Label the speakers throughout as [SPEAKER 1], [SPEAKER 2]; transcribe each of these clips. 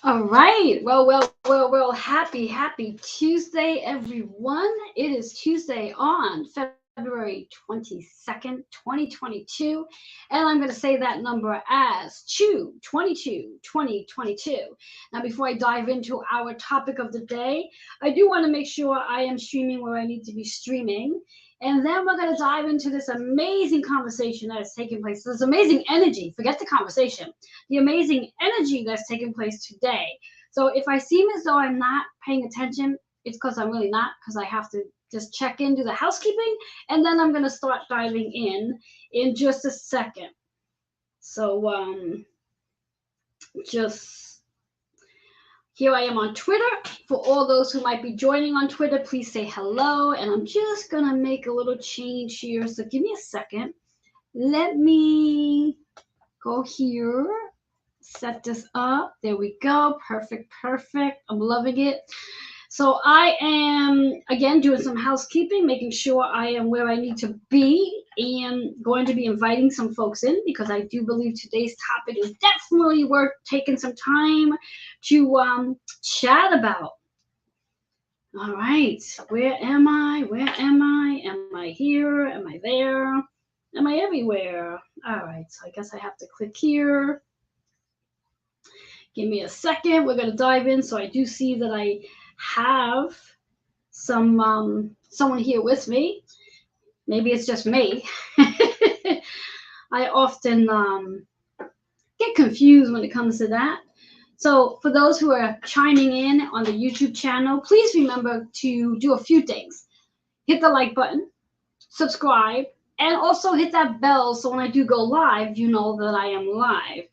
[SPEAKER 1] All right. Well. Happy Tuesday, everyone. It is Tuesday on February 22nd, 2022. And I'm going to say that number as 2022. Now, before I dive into our topic of the day, I do want to make sure I am streaming where I need to be streaming. And then we're going to dive into this amazing conversation that is taking place. This amazing energy. Forget the conversation, the amazing energy that's taking place today. So if I seem as though I'm not paying attention, it's because I'm really not, because I have to just check in, do the housekeeping, and then I'm going to start diving in just a second. So just here I am on Twitter. For all those who might be joining on Twitter, please say hello. And I'm just going to make a little change here. So give me a second. Let me go here. Set this up. There we go. Perfect. I'm loving it. So I am, again, doing some housekeeping, making sure I am where I need to be, and going to be inviting some folks in because I do believe today's topic is definitely worth taking some time to chat about. All right. Where am I? Am I here? Am I there? Am I everywhere? All right. So I guess I have to click here. Give me a second. We're going to dive in. So I do see that I have someone here with me. Maybe it's just me. I often get confused when it comes to that. So for those who are chiming in on the YouTube channel, please remember to do a few things. Hit the like button, subscribe, and also hit that bell so when I do go live, you know that I am live.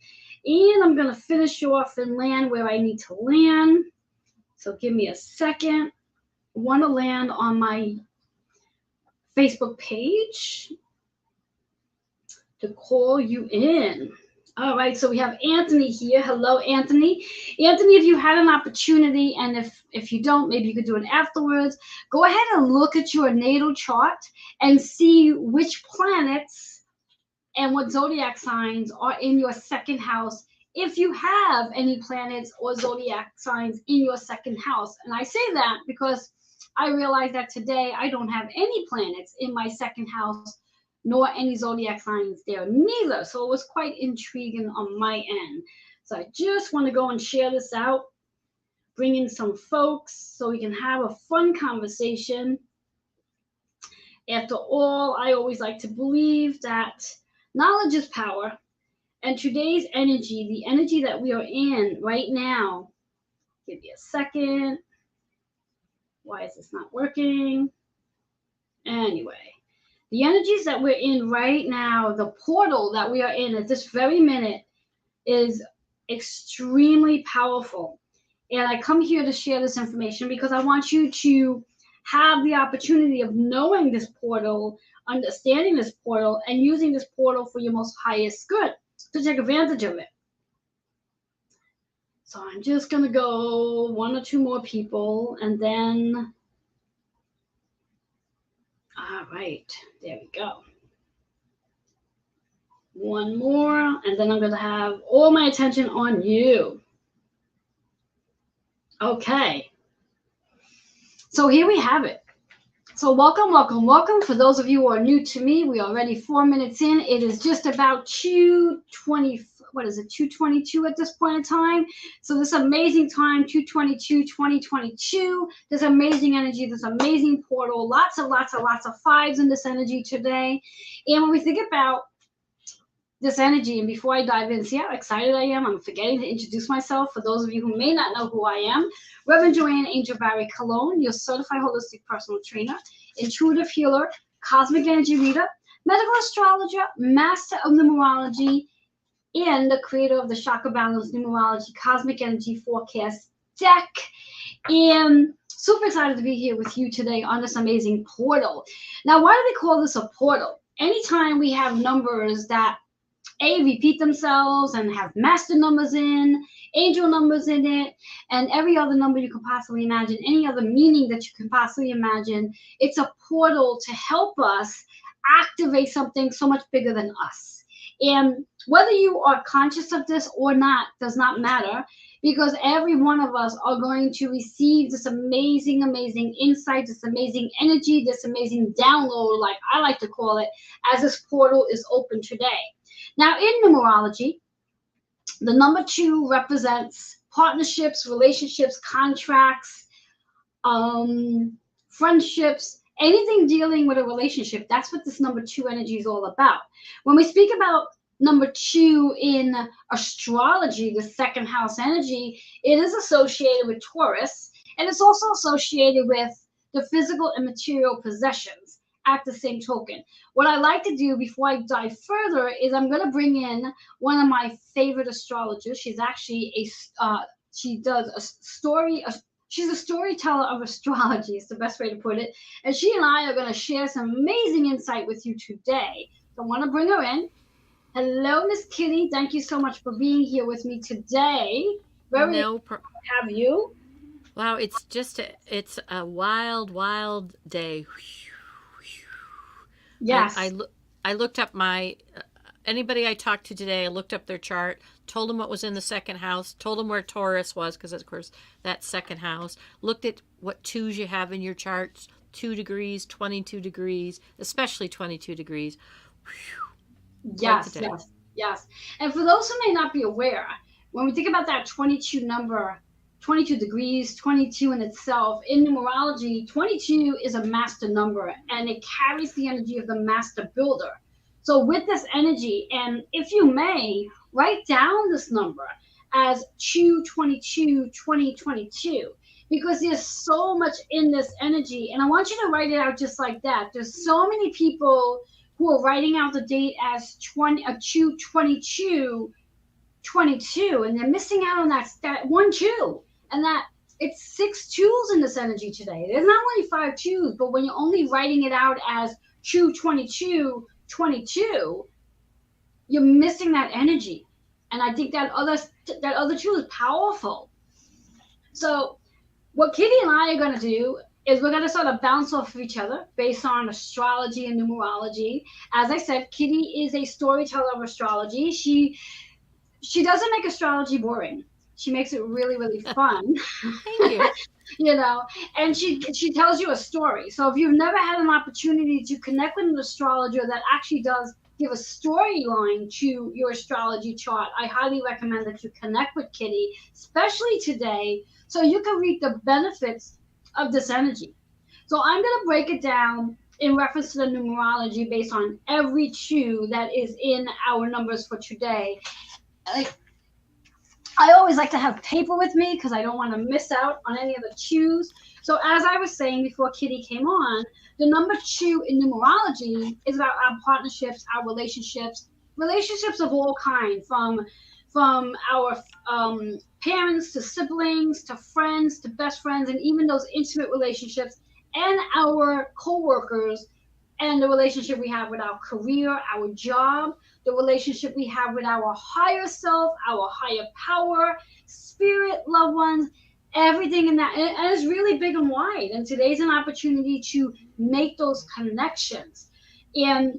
[SPEAKER 1] And I'm going to finish off and land where I need to land. So give me a second. I want to land on my Facebook page to call you in. All right, so we have Anthony here. Hello, Anthony. Anthony, if you had an opportunity, and if you don't, maybe you could do it afterwards, go ahead and look at your natal chart and see which planets and what zodiac signs are in your second house, if you have any planets or zodiac signs in your second house. And I say that because I realize that today I don't have any planets in my second house, nor any zodiac signs there neither. So it was quite intriguing on my end. So I just want to go and share this out, bring in some folks so we can have a fun conversation. After all, I always like to believe that knowledge is power. And today's energy, the energy that we are in right now, give me a second. Why is this not working? Anyway, the energies that we're in right now, the portal that we are in at this very minute is extremely powerful. And I come here to share this information because I want you to have the opportunity of knowing this portal, understanding this portal, and using this portal for your most highest good, to take advantage of it. So I'm just going to go one or two more people, and then, all right, there we go. One more, and then I'm going to have all my attention on you. Okay. So here we have it. So welcome. For those of you who are new to me, we are already 4 minutes in. It is just about 2:22 at this point in time. So this amazing time, 2:22, this amazing energy, this amazing portal, lots of fives in this energy today. And when we think about this energy, and before I dive in, see how excited I am? I'm forgetting to introduce myself. For those of you who may not know who I am, Reverend Joanne Angel Barry Cologne, your certified holistic personal trainer, intuitive healer, cosmic energy reader, medical astrologer, master of numerology, and the creator of the Chakra Balance Numerology Cosmic Energy Forecast deck. And super excited to be here with you today on this amazing portal. Now, why do we call this a portal? Anytime we have numbers that repeat themselves and have master numbers in, angel numbers in it, and every other number you can possibly imagine, any other meaning that you can possibly imagine, it's a portal to help us activate something so much bigger than us. And whether you are conscious of this or not does not matter. because every one of us are going to receive this amazing, amazing insight, this amazing energy, this amazing download, like I like to call it, as this portal is open today. Now, in numerology, the number two represents partnerships, relationships, contracts, friendships, anything dealing with a relationship. That's what this number two energy is all about. When we speak about number two in astrology, the second house energy, it is associated with Taurus, and it's also associated with the physical and material possessions at the same token. What I like to do before I dive further is I'm going to bring in one of my favorite astrologers. She's actually she does a story, she's a storyteller of astrology, is the best way to put it. And she and I are going to share some amazing insight with you today. So I want to bring her in. Hello, Miss Kitty. Thank you so much for being here with me today. Very
[SPEAKER 2] No,
[SPEAKER 1] happy to have you.
[SPEAKER 2] wow, it's a wild, wild day. I I,
[SPEAKER 1] Yes.
[SPEAKER 2] loo- I looked up my anybody I talked to today. I looked up their chart, told them what was in the second house, told them where Taurus was because of course that second house. Looked at what twos you have in your charts: 2 degrees, 22 degrees, especially 22 degrees. Quite the
[SPEAKER 1] Yes,
[SPEAKER 2] day.
[SPEAKER 1] yes, yes. And for those who may not be aware, when we think about that 22 number, 22 degrees, 22 in itself, in numerology, 22 is a master number and it carries the energy of the master builder. So, with this energy, and if you may, write down this number as 222 2022 because there's so much in this energy. And I want you to write it out just like that. There's so many people who are writing out the date as 222 22, and they're missing out on that one two, and that it's six twos in this energy today. There's not only five twos, but when you're only writing it out as 222 22, you're missing that energy. And I think that other two is powerful. So what Kitty and I are going to do is we're going to sort of bounce off of each other based on astrology and numerology. As I said, Kitty is a storyteller of astrology. She doesn't make astrology boring. She makes it really, really fun.
[SPEAKER 2] Thank you.
[SPEAKER 1] you know, and she tells you a story. So if you've never had an opportunity to connect with an astrologer that actually does give a storyline to your astrology chart, I highly recommend that you connect with Kitty, especially today, so you can reap the benefits of this energy. So I'm going to break it down in reference to the numerology based on every two that is in our numbers for today. Like, I always like to have paper with me because I don't want to miss out on any of the cues. So as I was saying before Kitty came on, the number two in numerology is about our partnerships, our relationships of all kinds, from our parents to siblings to friends to best friends, and even those intimate relationships, and our coworkers, and the relationship we have with our career, our job, the relationship we have with our higher self, our higher power, spirit, loved ones, everything in that. And it's really big and wide. And today's an opportunity to make those connections. And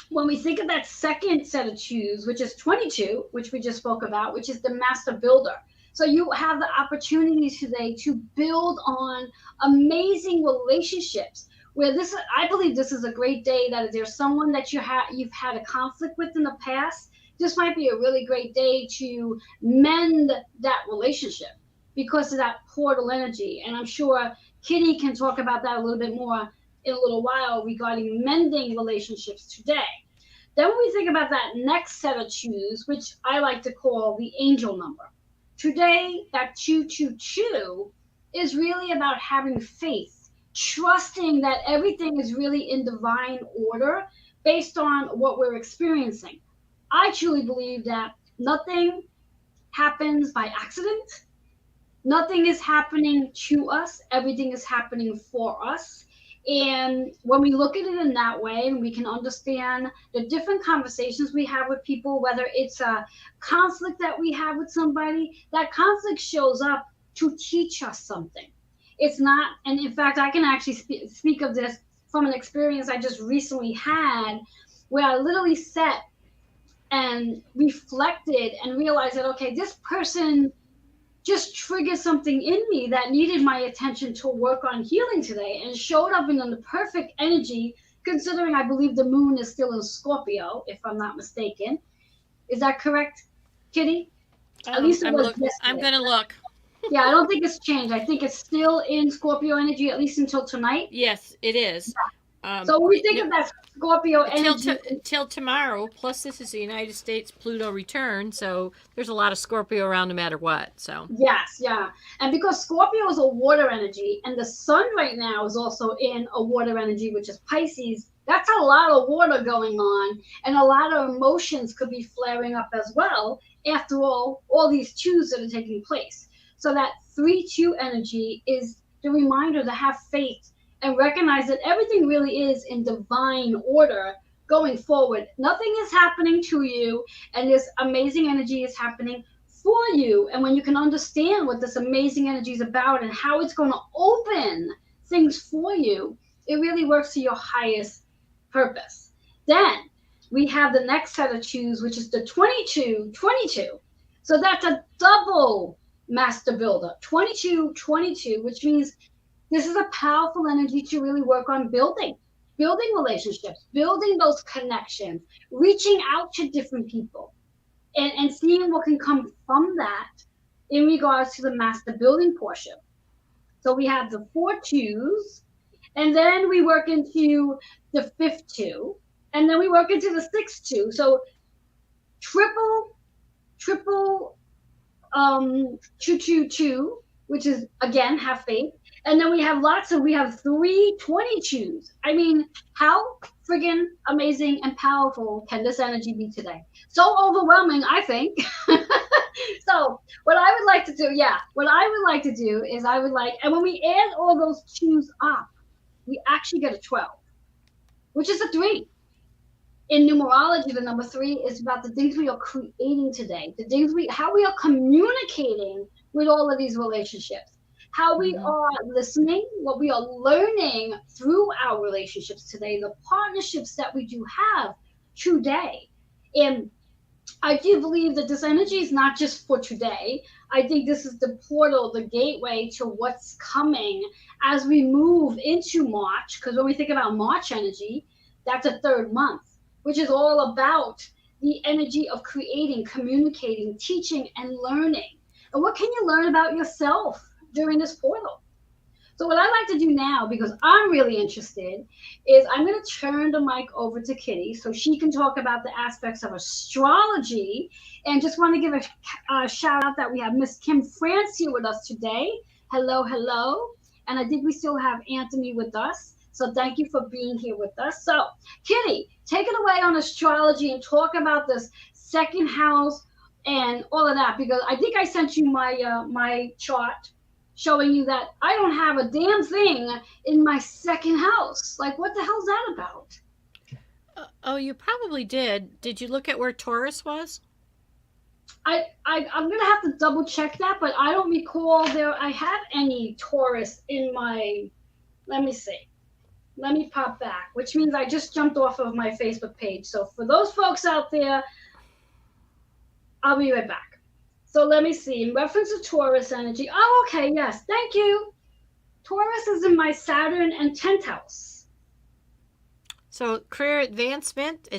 [SPEAKER 1] when we think of that second set of twos, which is 22, which we just spoke about, which is the master builder. So you have the opportunity today to build on amazing relationships where this, I believe this is a great day that if there's someone that you've had a conflict with in the past, this might be a really great day to mend that relationship because of that portal energy. And I'm sure Kitty can talk about that a little bit more in a little while regarding mending relationships today. Then when we think about that next set of twos, which I like to call the angel number, today that 222 is really about having faith, trusting that everything is really in divine order based on what we're experiencing. I truly believe that nothing happens by accident. Nothing is happening to us, everything is happening for us. And when we look at it in that way, and we can understand the different conversations we have with people, whether it's a conflict that we have with somebody, that conflict shows up to teach us something. It's not, and in fact, I can actually speak of this from an experience I just recently had where I literally sat and reflected and realized that, okay, this person just triggered something in me that needed my attention to work on healing today, and showed up in the perfect energy, considering I believe the moon is still in Scorpio, if I'm not mistaken. Is that correct, Kitty? At least it was
[SPEAKER 2] I'm
[SPEAKER 1] yesterday.
[SPEAKER 2] gonna look.
[SPEAKER 1] Yeah, I don't think it's changed. I think it's still in Scorpio energy, at least until tonight.
[SPEAKER 2] Yes, it is.
[SPEAKER 1] So when we think of that Scorpio energy,
[SPEAKER 2] Till tomorrow. Plus, this is the United States Pluto return, so there's a lot of Scorpio around no matter what. So
[SPEAKER 1] yes, yeah. And because Scorpio is a water energy, and the sun right now is also in a water energy, which is Pisces, that's a lot of water going on, and a lot of emotions could be flaring up as well. After all these twos that are taking place. So that 3-2 energy is the reminder to have faith and recognize that everything really is in divine order going forward. Nothing is happening to you, and this amazing energy is happening for you. And when you can understand what this amazing energy is about and how it's going to open things for you, it really works to your highest purpose. Then we have the next set of twos, which is the 22. So that's a double master builder, 22, which means this is a powerful energy to really work on building relationships, building those connections, reaching out to different people, and seeing what can come from that in regards to the master building portion. So we have the 4 twos, and then we work into the 5th 2, and then we work into the 6th 2. So triple 2, which is again have faith. And then we have 3 22s. I mean, how friggin' amazing and powerful can this energy be today? So overwhelming, I think. So what I would like to do is and when we add all those twos up, we actually get a 12, which is a 3. In numerology, the number 3 is about the things we are creating today, how we are communicating with all of these relationships, how we are listening, what we are learning through our relationships today, the partnerships that we do have today. And I do believe that this energy is not just for today. I think this is the portal, the gateway to what's coming as we move into March. Because when we think about March energy, that's a 3rd month, which is all about the energy of creating, communicating, teaching, and learning. And what can you learn about yourself during this portal? So what I like to do now, because I'm really interested, is I'm going to turn the mic over to Kitty so she can talk about the aspects of astrology. And just want to give a shout out that we have Miss Kim France here with us today. Hello. And I think we still have Anthony with us. So thank you for being here with us. So Kitty, take it away on astrology and talk about this 2nd house and all of that, because I think I sent you my chart showing you that I don't have a damn thing in my 2nd house. Like, what the hell's that about?
[SPEAKER 2] Oh, you probably did. Did you look at where Taurus was?
[SPEAKER 1] I'm gonna have to double check that, but I don't recall I had any Taurus in my. Let me see. Let me pop back, which means I just jumped off of my Facebook page. So for those folks out there, I'll be right back. So let me see. In reference to Taurus energy. Oh, okay. Yes. Thank you. Taurus is in my Saturn and 10th house.
[SPEAKER 2] So career advancement,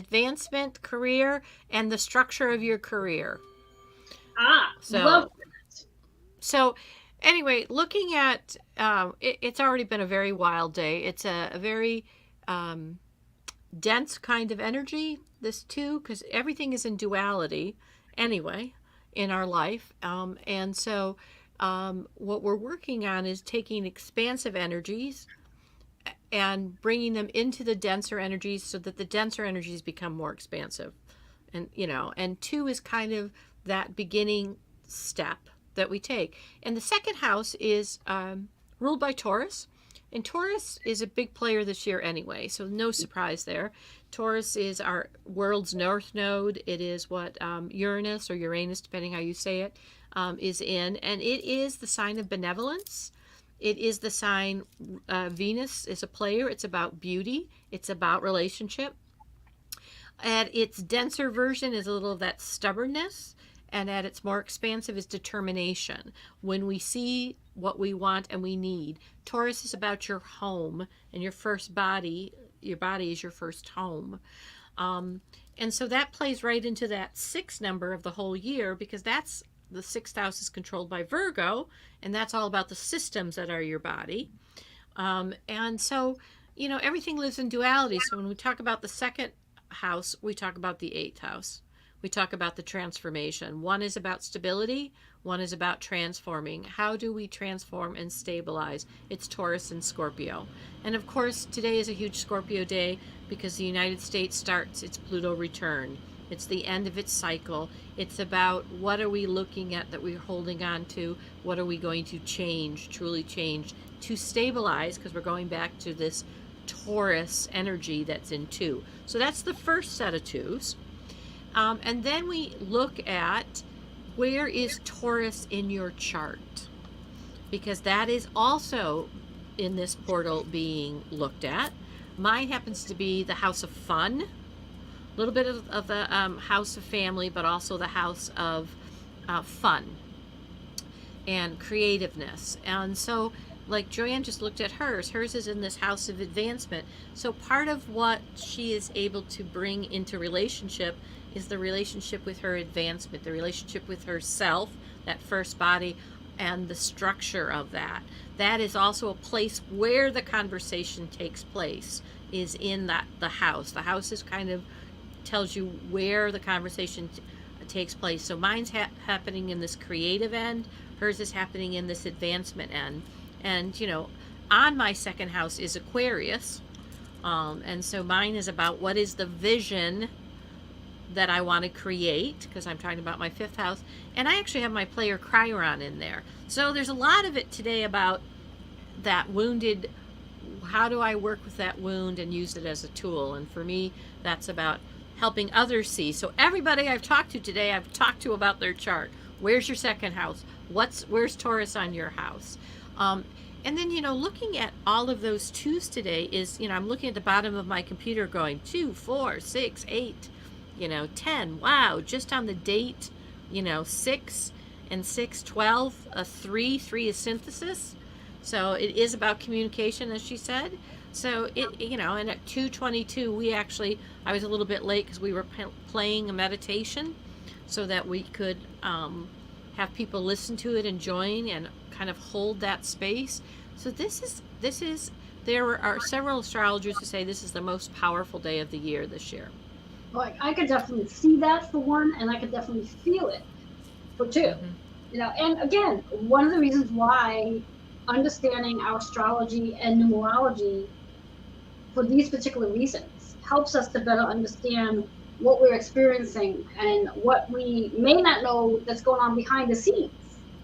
[SPEAKER 2] career, and the structure of your career.
[SPEAKER 1] Love that.
[SPEAKER 2] So anyway, looking at, it's already been a very wild day. It's a very dense kind of energy, this too, because everything is in duality anyway in our life. And so what we're working on is taking expansive energies and bringing them into the denser energies so that the denser energies become more expansive. And, and 2 is kind of that beginning step that we take. And the 2nd house is ruled by Taurus. And Taurus is a big player this year anyway, so no surprise there. Taurus is our world's north node. It is what Uranus, or Uranus, depending how you say it, is in. And it is the sign of benevolence. It is the sign Venus is a player. It's about beauty. It's about relationship. And its denser version is a little of that stubbornness. and at its more expansive is determination. When we see what we want and we need. Taurus is about your home and your first body. Your body is your first home. And so that plays right into that 6 number of the whole year, because that's the 6th house is controlled by Virgo, and that's all about the systems that are your body. And so, you know, everything lives in duality. So when we talk about the 2nd house, we talk about the 8th house. We talk about the transformation. One is about stability. One is about transforming. How do we transform and stabilize? It's Taurus and Scorpio. And of course, today is a huge Scorpio day because the United States starts its Pluto return. It's the end of its cycle. It's about what are we looking at that we're holding on to? What are we going to change, truly change, to stabilize? Because we're going back to this Taurus energy that's in 2. So that's the first set of 2s. And then we look at where is Taurus in your chart, because that is also in this portal being looked at. Mine happens to be the house of fun, a little bit of the house of family, but also the house of fun and creativeness. And so, like Joanne just looked at hers is in this house of advancement. So part of what she is able to bring into relationship is the relationship with her advancement, the relationship with herself, that first body, and the structure of that. That is also a place where the conversation takes place, is in the house. The house is kind of tells you where the conversation takes place. So mine's happening in this creative end, hers is happening in this advancement end. And, you know, on my 2nd house is Aquarius. And so mine is about what is the vision that I want to create, because I'm talking about my 5th house. And I actually have my player Chiron in there. So there's a lot of it today about that wounded, how do I work with that wound and use it as a tool? And for me, that's about helping others see. So everybody I've talked to today, I've talked to about their chart. Where's your 2nd house? Where's Taurus on your house? And then, you know, looking at all of those 2s today is, you know, I'm looking at the bottom of my computer going 2, 4, 6, 8, you know, 10. Wow, just on the date, you know, 6 and 6, 12, a 3 is synthesis. So it is about communication, as she said. So it, you know, and at 2:22, I was a little bit late because we were playing a meditation so that we could have people listen to it and join and kind of hold that space. So this is there are several astrologers who say this is the most powerful day of the year this year.
[SPEAKER 1] Like, I could definitely see that for one, and I could definitely feel it for 2.
[SPEAKER 2] Mm-hmm.
[SPEAKER 1] You know, and again, one of the reasons why understanding our astrology and numerology for these particular reasons helps us to better understand what we're experiencing and what we may not know that's going on behind the scenes.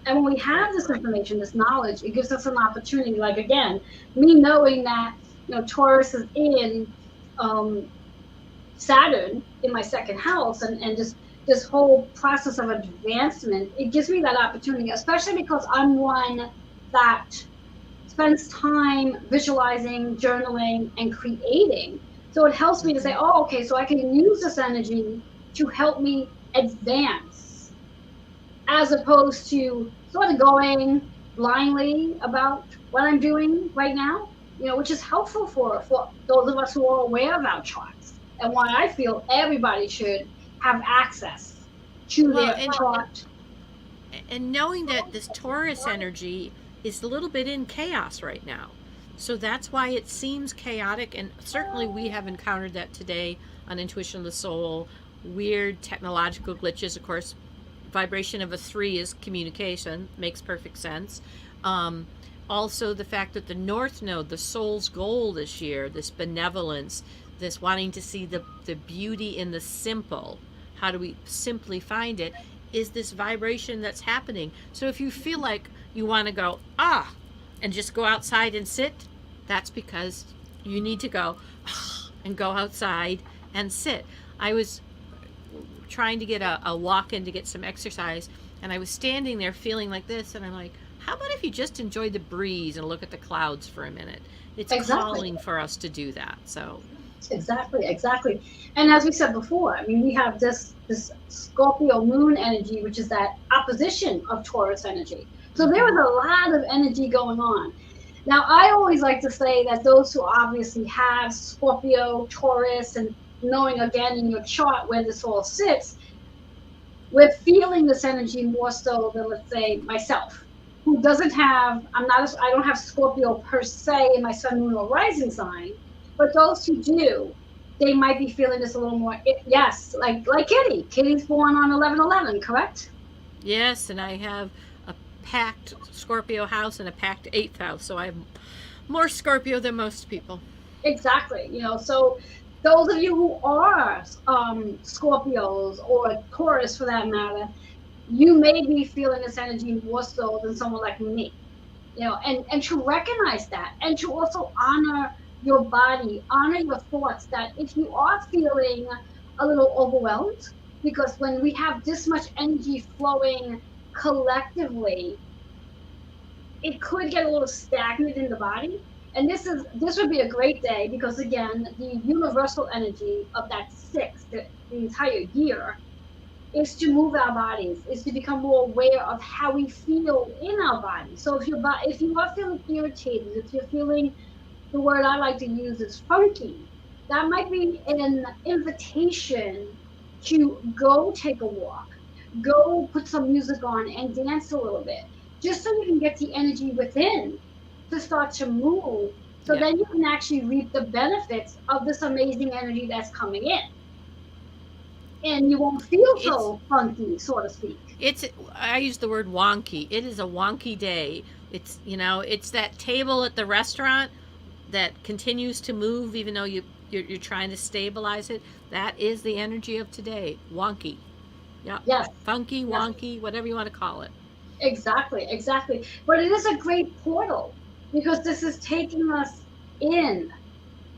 [SPEAKER 1] And when we have this information, this knowledge, it gives us an opportunity. Like, again, me knowing that, you know, Taurus is in Saturn in my 2nd house, and just this whole process of advancement, it gives me that opportunity, especially because I'm one that spends time visualizing, journaling, and creating. So it helps me to say, oh, okay, so I can use this energy to help me advance, as opposed to sort of going blindly about what I'm doing right now, you know, which is helpful for those of us who are aware of our charts, and why I feel everybody should have access to their chart.
[SPEAKER 2] And knowing that this Taurus energy is a little bit in chaos right now. So that's why it seems chaotic, and certainly we have encountered that today on Intuition of the Soul. Weird technological glitches, of course. Vibration of a 3 is communication, makes perfect sense. Also the fact that the North Node, the soul's goal this year, this benevolence, this wanting to see the beauty in the simple, how do we simply find it, is this vibration that's happening. So if you feel like you want to go, and just go outside and sit, that's because you need to go and go outside and sit. I was trying to get a walk in to get some exercise, and I was standing there feeling like this, and I'm like, how about if you just enjoy the breeze and look at the clouds for a minute? It's calling for us to do that. So
[SPEAKER 1] Exactly, exactly. And as we said before, I mean, we have this Scorpio moon energy, which is that opposition of Taurus energy. So there
[SPEAKER 2] Hmm.
[SPEAKER 1] is a lot of energy going on. Now, I always like to say that those who obviously have Scorpio, Taurus, and knowing again in your chart where this all sits, we're feeling this energy more so than, let's say, myself, who doesn't have, I don't have Scorpio per se in my sun, moon, or rising sign, but those who do, they might be feeling this a little more. Yes, like Kitty. Kitty's born on 11/11, correct?
[SPEAKER 2] Yes, and I have a packed Scorpio house and a packed eighth house, so I'm more Scorpio than most people.
[SPEAKER 1] Exactly. So those of you who are Scorpios or Taurus for that matter, you may be feeling this energy more so than someone like me. And to recognize that, and to also honor your body, honor your thoughts, that if you are feeling a little overwhelmed, because when we have this much energy flowing collectively, it could get a little stagnant in the body. And this would be a great day, because again, the universal energy of that six, the entire year, is to move our bodies, is to become more aware of how we feel in our bodies. So if you are feeling irritated, if you're feeling, the word I like to use is funky, that might be an invitation to go take a walk, go put some music on and dance a little bit, just so you can get the energy within to start to move. So
[SPEAKER 2] Yeah.
[SPEAKER 1] then you can actually reap the benefits of this amazing energy that's coming in, and you won't feel
[SPEAKER 2] It's
[SPEAKER 1] so funky, so to speak.
[SPEAKER 2] it's I use the word wonky. It is a wonky day. It's that table at the restaurant that continues to move even though you're trying to stabilize it. That is the energy of today. Wonky. Yep.
[SPEAKER 1] Yes,
[SPEAKER 2] Funky,
[SPEAKER 1] yes,
[SPEAKER 2] wonky, whatever you want to call it.
[SPEAKER 1] exactly, exactly. But it is a great portal, because this is taking us in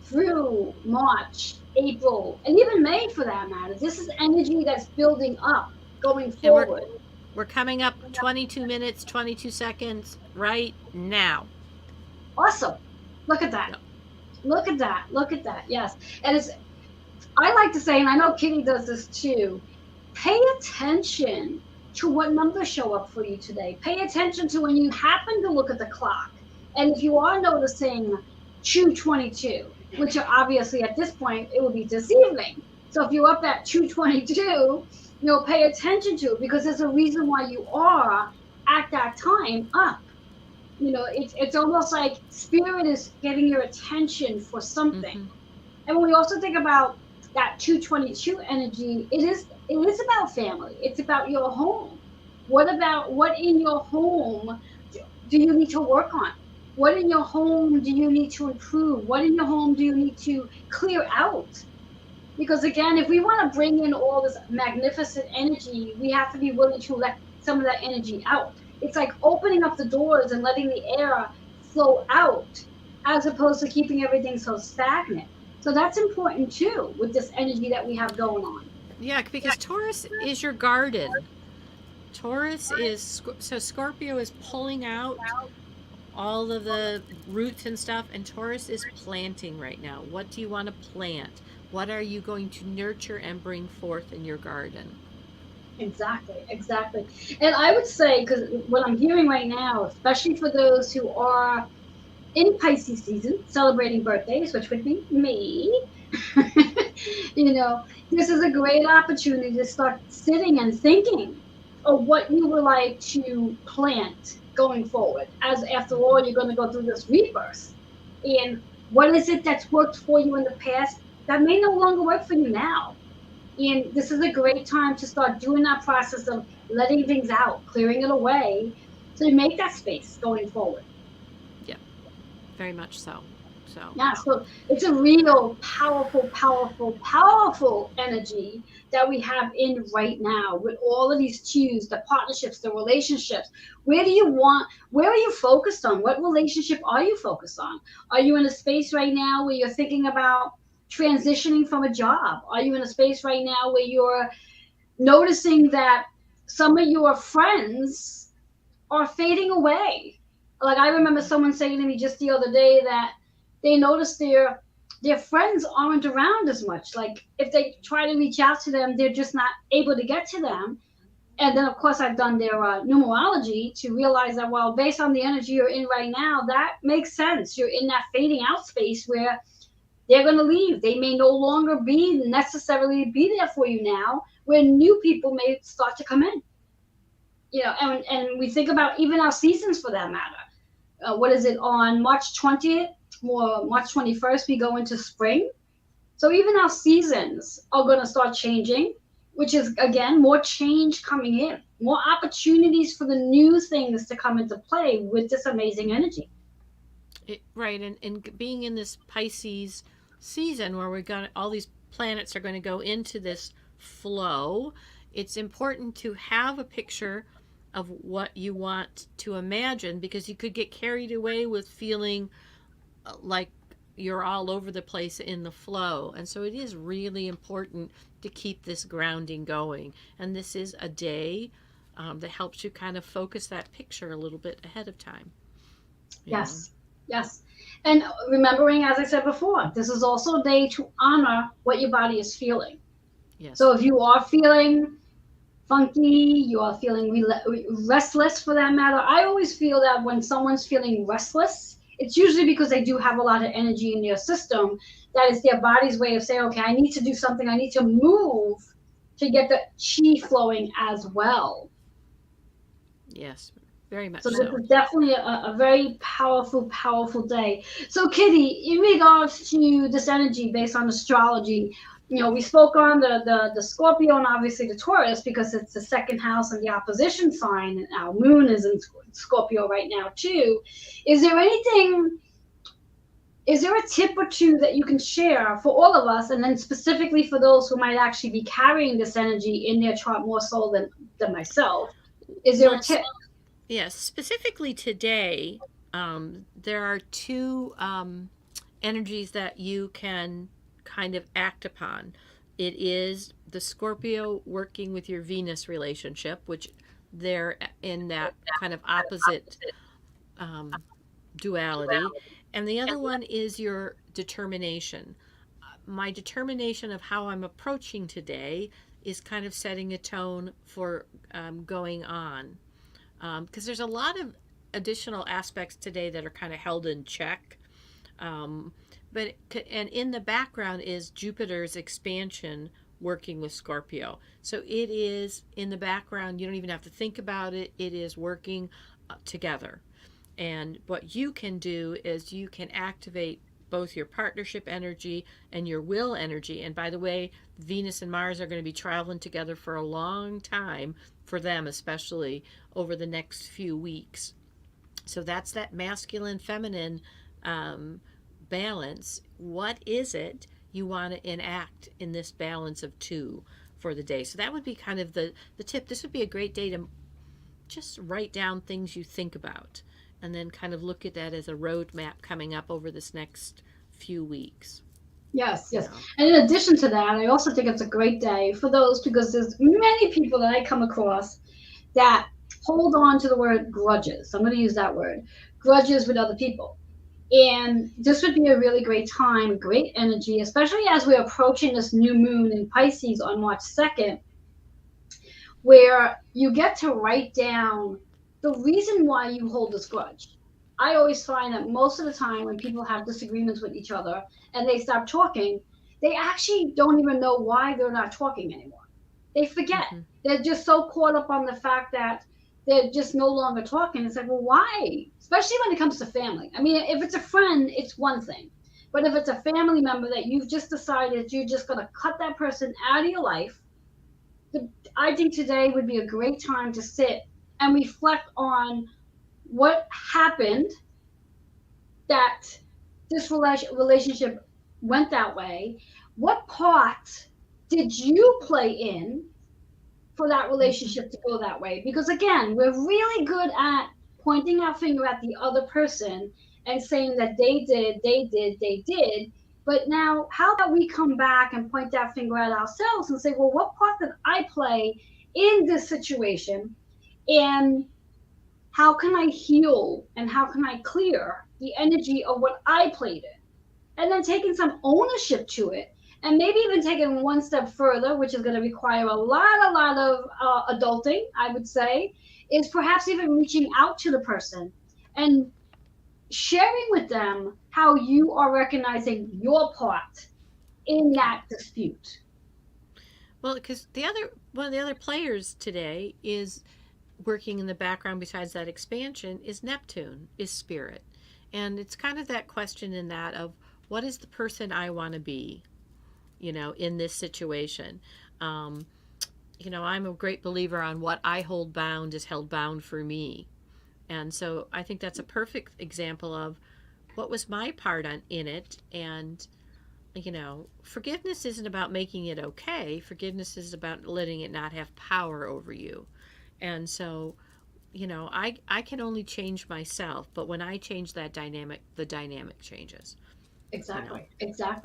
[SPEAKER 1] through March, April, and even May for that matter. This is energy that's building up going
[SPEAKER 2] And we're
[SPEAKER 1] forward.
[SPEAKER 2] we're coming up 22 minutes, 22 seconds right now.
[SPEAKER 1] Awesome. Look at that.
[SPEAKER 2] Yep.
[SPEAKER 1] Look at that. Look at that. Yes. And I like to say, and I know Kitty does this too, pay attention to what numbers show up for you today. Pay attention to when you happen to look at the clock. And if you are noticing 2:22, which are obviously at this point, it will be this evening. So if you're up at 2:22, pay attention to it, because there's a reason why you are at that time up. It's almost like spirit is getting your attention for something.
[SPEAKER 2] Mm-hmm.
[SPEAKER 1] And when we also think about that 222 energy, it is about family. It's about your home. What in your home do you need to work on? What in your home do you need to improve? What in your home do you need to clear out? Because again, if we want to bring in all this magnificent energy, we have to be willing to let some of that energy out. It's like opening up the doors and letting the air flow out, as opposed to keeping everything so stagnant. So that's important too with this energy that we have going on.
[SPEAKER 2] Yeah, because Taurus is your garden. So Scorpio is pulling out all of the roots and stuff, and Taurus is planting right now. What do you want to plant? What are you going to nurture and bring forth in your garden?
[SPEAKER 1] Exactly, exactly. And I would say, because what I'm hearing right now, especially for those who are in Pisces season, celebrating birthdays, which would be me, you know, this is a great opportunity to start sitting and thinking of what you would like to plant going forward. As after all, you're going to go through this rebirth. And what is it that's worked for you in the past that may no longer work for you now? And this is a great time to start doing that process of letting things out, clearing it away, so you make that space going forward.
[SPEAKER 2] Yeah, very much so. So,
[SPEAKER 1] Yeah, so it's a real powerful, powerful, powerful energy that we have in right now with all of these cues, the partnerships, the relationships. Where are you focused on? What relationship are you focused on? Are you in a space right now where you're thinking about transitioning from a job? Are you in a space right now where you're noticing that some of your friends are fading away? Like I remember someone saying to me just the other day that they noticed their friends aren't around as much. Like if they try to reach out to them, they're just not able to get to them. And then, of course, I've done their numerology to realize that, well, based on the energy you're in right now, that makes sense. You're in that fading out space where they're going to leave. They may no longer be necessarily be there for you now, where new people may start to come in. You know, and we think about even our seasons for that matter. What is it, on March 20th or March 21st, we go into spring. So even our seasons are going to start changing, which is, again, more change coming in, more opportunities for the new things to come into play with this amazing energy.
[SPEAKER 2] Right. And being in this Pisces season where we're going to, all these planets are going to go into this flow, it's important to have a picture of what you want to imagine, because you could get carried away with feeling like you're all over the place in the flow. And so it is really important to keep this grounding going. And this is a day that helps you kind of focus that picture a little bit ahead of time.
[SPEAKER 1] Yes. Yes. And remembering, as I said before, this is also a day to honor what your body is feeling.
[SPEAKER 2] Yes.
[SPEAKER 1] So if you are feeling funky, you are feeling restless for that matter. I always feel that when someone's feeling restless, it's usually because they do have a lot of energy in their system. That is their body's way of saying, okay, I need to do something. I need to move to get the chi flowing as well.
[SPEAKER 2] Yes, very much
[SPEAKER 1] so. This is definitely a very powerful, powerful day. So Kitty, in regards to this energy based on astrology, you know, we spoke on the Scorpio and obviously the Taurus because it's the second house and the opposition sign, and our moon is in Scorpio right now too. Is there a tip or two that you can share for all of us, and then specifically for those who might actually be carrying this energy in their chart more so than myself? Is there a tip?
[SPEAKER 2] Yes, specifically today, there are two energies that you can kind of act upon. It is the Scorpio working with your Venus relationship, which they're in that kind of opposite duality. And the other one is your determination. My determination of how I'm approaching today is kind of setting a tone for going on. Because there's a lot of additional aspects today that are kind of held in check. And in the background is Jupiter's expansion working with Scorpio. So it is in the background. You don't even have to think about it. It is working together. And what you can do is you can activate both your partnership energy and your will energy. And by the way, Venus and Mars are going to be traveling together for a long time, for them especially, over the next few weeks. So that's that masculine feminine balance. What is it you want to enact in this balance of two for the day? So that would be kind of the tip. This would be a great day to just write down things you think about, and then kind of look at that as a roadmap coming up over this next few weeks.
[SPEAKER 1] Yes, yes. And in addition to that, I also think it's a great day for those, because there's many people that I come across that hold on to the word grudges. I'm going to use that word, grudges with other people. And this would be a really great time, great energy, especially as we're approaching this new moon in Pisces on March 2nd, where you get to write down the reason why you hold this grudge. I always find that most of the time when people have disagreements with each other and they stop talking, they actually don't even know why they're not talking anymore. They forget. Mm-hmm. They're just so caught up on the fact that they're just no longer talking. It's like, well, why? Especially when it comes to family. I mean, if it's a friend, it's one thing. But if it's a family member that you've just decided you're just going to cut that person out of your life, I think today would be a great time to sit and reflect on what happened that this relationship went that way. What part did you play in for that relationship to go that way? Because again, we're really good at pointing our finger at the other person and saying that they did. But now, how about we come back and point that finger at ourselves and say, well, what part did I play in this situation? And how can I heal and how can I clear the energy of what I played in? and then taking some ownership to it, and maybe even taking one step further, which is going to require a lot of adulting, I would say, is perhaps even reaching out to the person and sharing with them how you are recognizing your part in that dispute.
[SPEAKER 2] Well, because one of the other players today is working in the background besides that expansion is Neptune, is spirit. And it's kind of that question in that of what is the person I want to be, in this situation. Um, I'm a great believer on what I hold bound is held bound for me. And so I think that's a perfect example of what was my part in it. And, forgiveness isn't about making it okay. Forgiveness is about letting it not have power over you. And so, I can only change myself, but when I change that dynamic, the dynamic changes.
[SPEAKER 1] Exactly.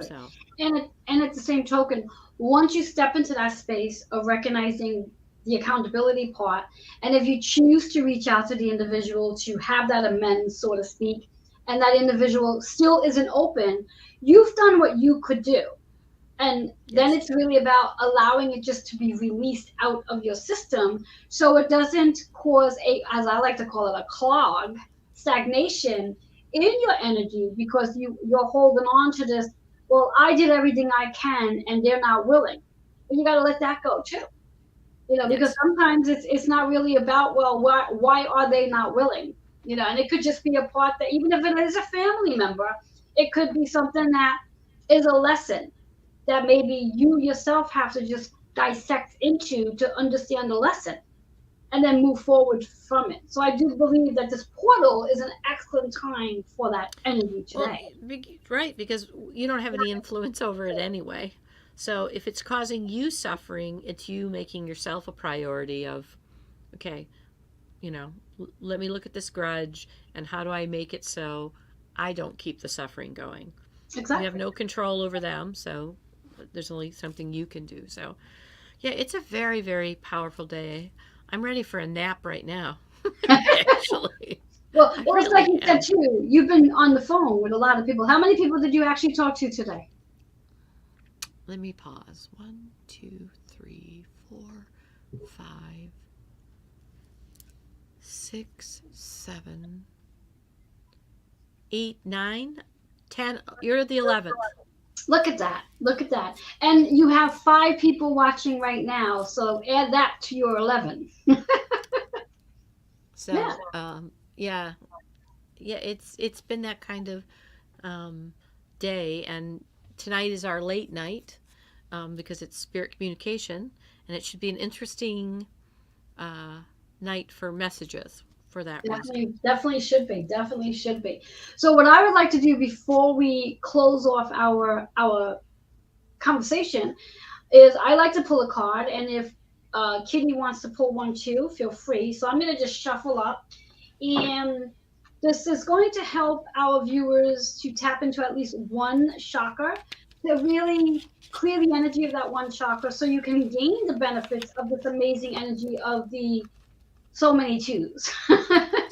[SPEAKER 2] So,
[SPEAKER 1] And at the same token, once you step into that space of recognizing the accountability part, and if you choose to reach out to the individual to have that amends, so to speak, and that individual still isn't open, you've done what you could do. And then
[SPEAKER 2] yes.
[SPEAKER 1] it's really about allowing it just to be released out of your system so it doesn't cause as I like to call it, a clog, stagnation in your energy, because you're holding on to this. Well, I did everything I can and they're not willing. And you got to let that go too. Because
[SPEAKER 2] Yes.
[SPEAKER 1] sometimes it's not really about, well, why are they not willing? And it could just be a part that, even if it is a family member, it could be something that is a lesson that maybe you yourself have to just dissect into to understand the lesson and then move forward from it. So I do believe that this portal is an excellent time for that energy
[SPEAKER 2] Well,
[SPEAKER 1] today.
[SPEAKER 2] right, because you don't have any influence over it anyway. So if it's causing you suffering, it's you making yourself a priority of, okay, let me look at this grudge and how do I make it so I don't keep the suffering going. You have
[SPEAKER 1] Exactly.
[SPEAKER 2] no control over them, so there's only something you can do. So, yeah, it's a very, very powerful day. I'm ready for a nap right now. Actually, I
[SPEAKER 1] Well, it's like
[SPEAKER 2] really
[SPEAKER 1] you said
[SPEAKER 2] am.
[SPEAKER 1] too. You've been on the phone with a lot of people. How many people did you actually talk to today?
[SPEAKER 2] Let me pause. 1, 2, 3, 4, 5, 6, 7, 8, 9, 10. You're the 11th.
[SPEAKER 1] Look at that. Look at that. And you have 5 people watching right now. So add that to your 11. Yeah.
[SPEAKER 2] So, yeah, yeah, it's been that kind of um, day, and tonight is our late night because it's spirit communication, and it should be an interesting uh, night for messages for that reason.
[SPEAKER 1] Definitely should be. Definitely should be. So what I would like to do before we close off our conversation is I like to pull a card, and if Kitty wants to pull one too, feel free. So I'm going to just shuffle up, and this is going to help our viewers to tap into at least one chakra to really clear the energy of that one chakra, so you can gain the benefits of this amazing energy of the so many twos.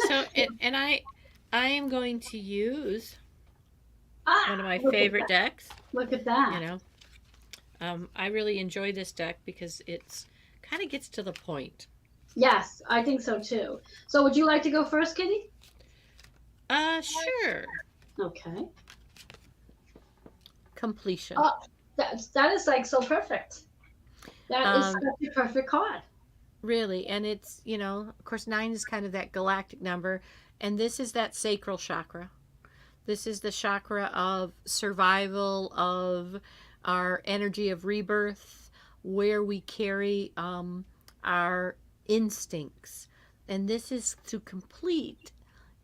[SPEAKER 2] So, and I am going to use one of my
[SPEAKER 1] Look at
[SPEAKER 2] favorite
[SPEAKER 1] that.
[SPEAKER 2] decks.
[SPEAKER 1] Look at
[SPEAKER 2] You
[SPEAKER 1] that.
[SPEAKER 2] know, I really enjoy this deck because it's kind of gets to the point.
[SPEAKER 1] Yes, I think so too. So would you like to go first, Kitty?
[SPEAKER 2] Sure.
[SPEAKER 1] Okay.
[SPEAKER 2] Completion.
[SPEAKER 1] Oh, that is like so perfect. That is
[SPEAKER 2] Um,
[SPEAKER 1] such a perfect card.
[SPEAKER 2] really, and it's of course 9 is kind of that galactic number, and this is that sacral chakra. This is the chakra of survival, of our energy of rebirth, where we carry our instincts. And this is to complete.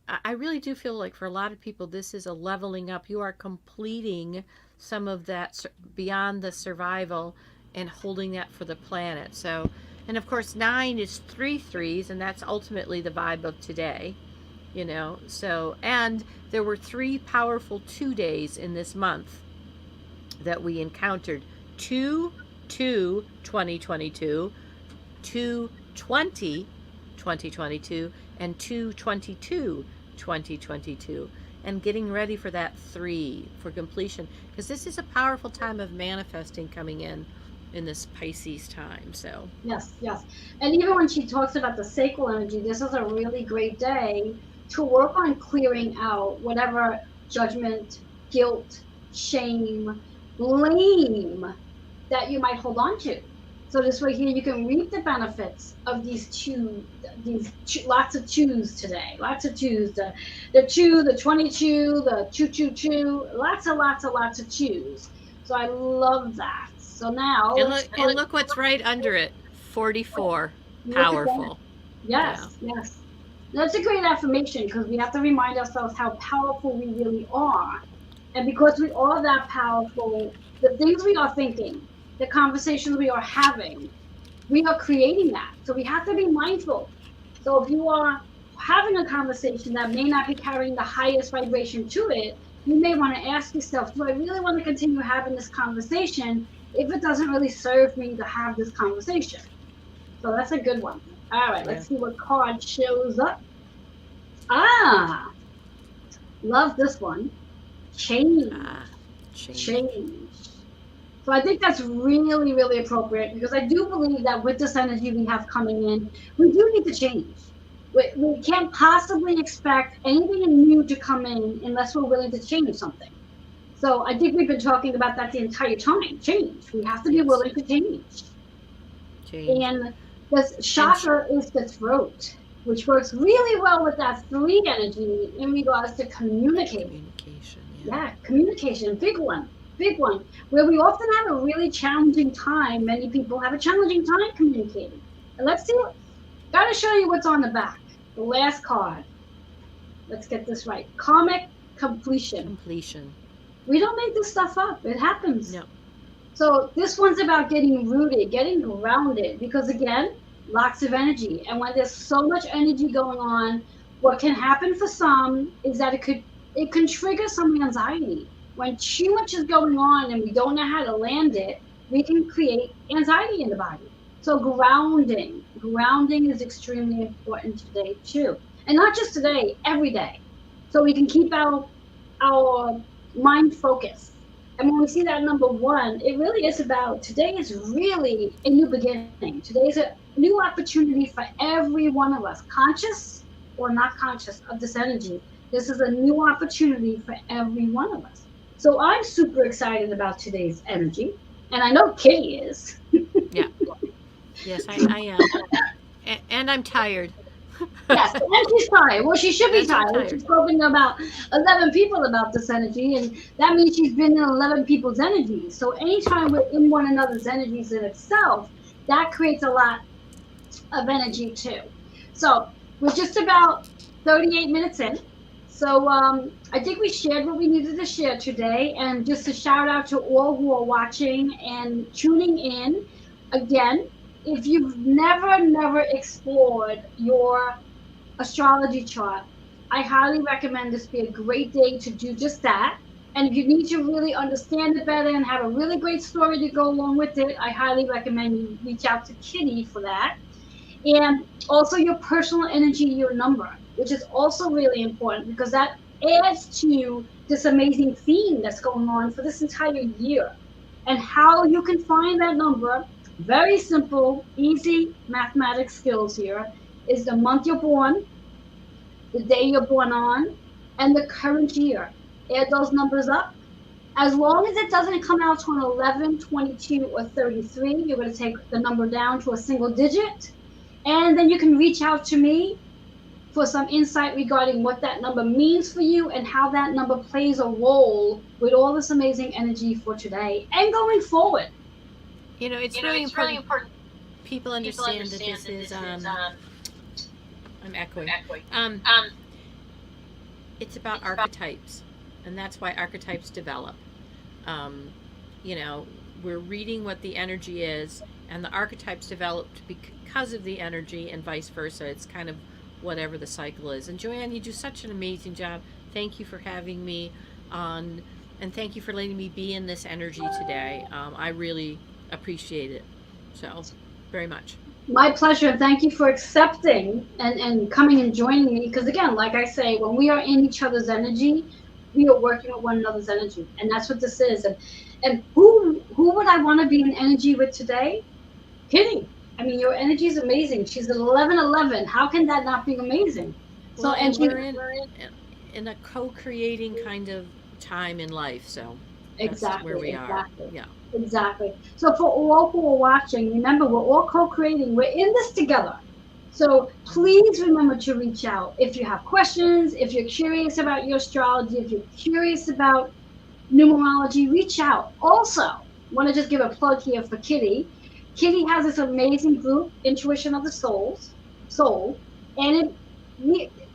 [SPEAKER 2] I really do feel like for a lot of people, this is a leveling up. You are completing some of that beyond the survival and holding that for the planet. So, and of course, 9 is 3 threes, and that's ultimately the vibe of today. So, and there were 3 powerful 2 days in this month that we encountered: 2 2 2022, 2 20 2022, and 2 22 2022. and getting ready for that 3 for completion, because this is a powerful time of manifesting coming in this Pisces time. So
[SPEAKER 1] Yes, yes. And even when she talks about the sacral energy, this is a really great day to work on clearing out whatever judgment, guilt, shame, blame that you might hold on to. So this way here, you can reap the benefits of lots of twos today. Lots of twos. The 2, the 22, the 222, lots of twos. So I love that. So now,
[SPEAKER 2] and look what's right under it. 44. Powerful.
[SPEAKER 1] Yes, yeah. Yes. That's a great affirmation, because we have to remind ourselves how powerful we really are. And because we are that powerful, the things we are thinking, the conversations we are having, we are creating that. So we have to be mindful. So if you are having a conversation that may not be carrying the highest vibration to it, you may want to ask yourself, do I really want to continue having this conversation if it doesn't really serve me to have this conversation? So that's a good one. All right, let's see what card shows up. Love this one. Change. Change. So I think that's really, really appropriate, because I do believe that with this energy we have coming in, we do need to change. We can't possibly expect anything new to come in unless we're willing to change something. So I think we've been talking about that the entire time. Change. We have to be willing to change. And this chakra is the throat, which works really well with that 3 energy in regards to communicating. Communication, big one, where we often have a really challenging time. Many people have a challenging time communicating. And let's see, gotta show you what's on the back, the last card. Let's get this right. Karmic completion. We don't make this stuff up, it happens.
[SPEAKER 2] No.
[SPEAKER 1] So this one's about getting rooted, getting grounded, because again, lots of energy. And when there's so much energy going on, what can happen for some is that it can trigger some anxiety. When too much is going on and we don't know how to land it, we can create anxiety in the body. So grounding is extremely important today too. And not just today, every day. So we can keep our mind focused. And when we see that number 1, it really is about, today is really a new beginning. Today is a new opportunity for every one of us, conscious or not conscious of this energy. This is a new opportunity for every one of us. So I'm super excited about today's energy. And I know Kitty is.
[SPEAKER 2] Yeah. Yes, I am. And I'm tired.
[SPEAKER 1] Yes, and she's tired. Well, she should be tired. She's spoken to about 11 people about this energy, and that means she's been in 11 people's energies. So anytime we're in one another's energies in itself, that creates a lot of energy too. So we're just about 38 minutes in. So I think we shared what we needed to share today. And just a shout out to all who are watching and tuning in. Again, if you've never explored your astrology chart, I highly recommend this be a great day to do just that. And if you need to really understand it better and have a really great story to go along with it, I highly recommend you reach out to Kitty for that. And also your personal energy, your number, which is also really important, because that adds to this amazing theme that's going on for this entire year. And how you can find that number, very simple, easy mathematics skills here, is the month you're born, the day you're born on, and the current year. Add those numbers up. As long as it doesn't come out to an 11, 22, or 33, you're going to take the number down to a single digit. And then you can reach out to me for some insight regarding what that number means for you and how that number plays a role with all this amazing energy for today and going forward.
[SPEAKER 2] You know, it's really important. People understand that this is, I'm echoing. It's about archetypes, and that's why archetypes develop. You know, we're reading what the energy is, and the archetypes developed because of the energy, and vice versa. It's kind of whatever the cycle is. And Joanne, you do such an amazing job. Thank you for having me on, and thank you for letting me be in this energy today. I really appreciate it. So, very much.
[SPEAKER 1] My pleasure. Thank you for accepting and coming and joining me. Because again, like I say, when we are in each other's energy, we are working with one another's energy, and that's what this is. And who would I want to be in energy with today? Kidding. I mean, your energy is amazing. She's at 1111. How can that not be amazing? So,
[SPEAKER 2] Well,
[SPEAKER 1] and
[SPEAKER 2] and
[SPEAKER 1] she
[SPEAKER 2] we're in a co-creating kind of time in life, so that's where
[SPEAKER 1] exactly,
[SPEAKER 2] we are.
[SPEAKER 1] exactly,
[SPEAKER 2] Yeah.
[SPEAKER 1] exactly. So for all who are watching, remember we're all co-creating. We're in this together. So please remember to reach out if you have questions, if you're curious about your astrology, if you're curious about numerology, reach out. Also, want to just give a plug here for Kitty. Kitty has this amazing group, Intuition of the Soul, and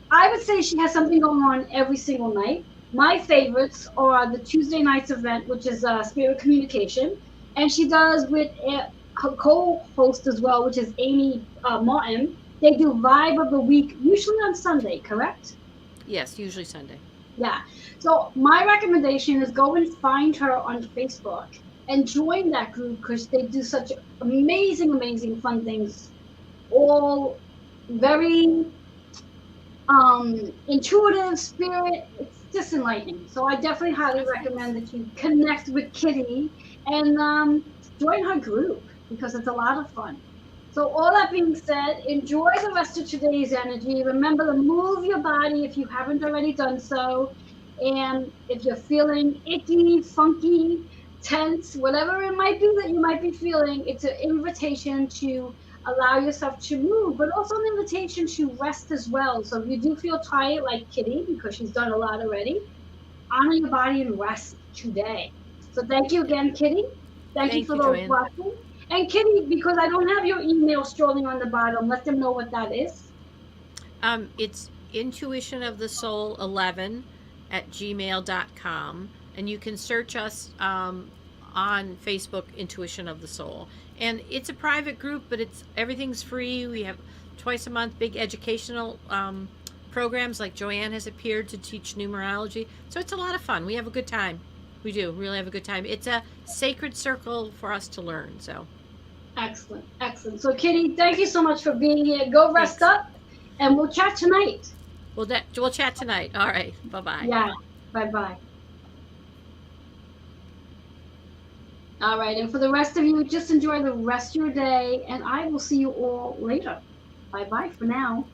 [SPEAKER 1] I would say she has something going on every single night. My favorites are the Tuesday nights event, which is Spirit Communication, and she does with her co-host as well, which is Amy Martin. They do Vibe of the Week, usually on Sunday, correct?
[SPEAKER 2] Yes, usually Sunday.
[SPEAKER 1] Yeah. So my recommendation is go and find her on Facebook and join that group because they do such amazing, amazing fun things. All very intuitive spirit. It's just enlightening. So I definitely highly
[SPEAKER 2] Oh, thanks.
[SPEAKER 1] recommend that you connect with Kitty and join her group because it's a lot of fun. So all that being said, enjoy the rest of today's energy. Remember to move your body if you haven't already done so. And if you're feeling icky, funky, tense, whatever it might be that you might be feeling, it's an invitation to allow yourself to move, but also an invitation to rest as well. So if you do feel tired, like Kitty, because she's done a lot already, honor your body and rest today. So thank you again, Kitty. Thank you
[SPEAKER 2] Thank
[SPEAKER 1] for
[SPEAKER 2] you,
[SPEAKER 1] those
[SPEAKER 2] Joanne.
[SPEAKER 1] watching. And Kitty, because I don't have your email strolling on the bottom, let them know what that is.
[SPEAKER 2] It's intuition of the soul 11 at gmail.com, and you can search us on Facebook, Intuition of the Soul. And it's a private group, but it's everything's free. We have twice a month big educational programs, like Joanne has appeared to teach numerology. So it's a lot of fun. We have a good time. We do really have a good time. It's a sacred circle for us to learn. So
[SPEAKER 1] Excellent, excellent. So Kitty, thank you so much for being here. Go rest
[SPEAKER 2] thanks.
[SPEAKER 1] up, and we'll chat tonight.
[SPEAKER 2] We'll chat tonight. All right. Bye bye.
[SPEAKER 1] Yeah. Bye bye. All right. And for the rest of you, just enjoy the rest of your day, and I will see you all later. Bye bye for now.